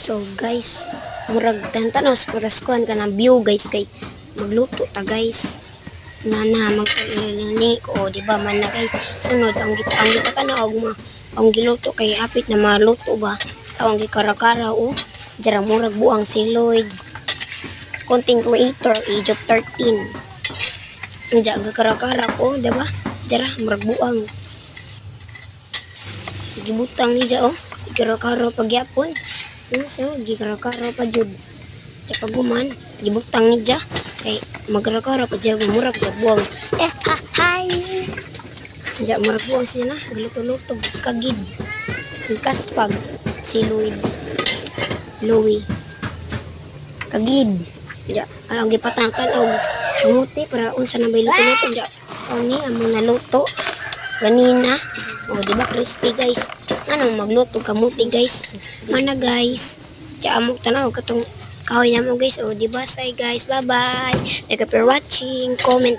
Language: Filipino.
So guys, murag tantanaw sa putaskuhan ka ng view guys kay magluto ta guys. Na magpalini ko, di ba man na guys. Sunod ang gitana og ang giluto kay apit na maluto ba. Tawang gikarakara o. Jara murag buang si Lloyd. Content creator age of 13. Ang gikarakara ko, di ba? Jara murag buang. Gibutang ni ja oh. Gikarakara pagyapon. So, gikarakara pa jud. Sa paguman, gibutang ni ja. Kay magkarakara pa dyan, murag buwang. Hi! Diyan, murag buwang siya na. Galuto-luto, kagid. Kaspag, si Louie. Kagid. Diyan, ang gipatangkan o kamuti para unsa na may luto-luto. Diyan, ni among naluto. Ganina. O, diba crispy guys? Anong magluto kamuti guys? Mana guys? Diyan, amok tanaw katong kahoy na mo guys. O, diba say guys? Bye-bye. Thank you for watching. Comment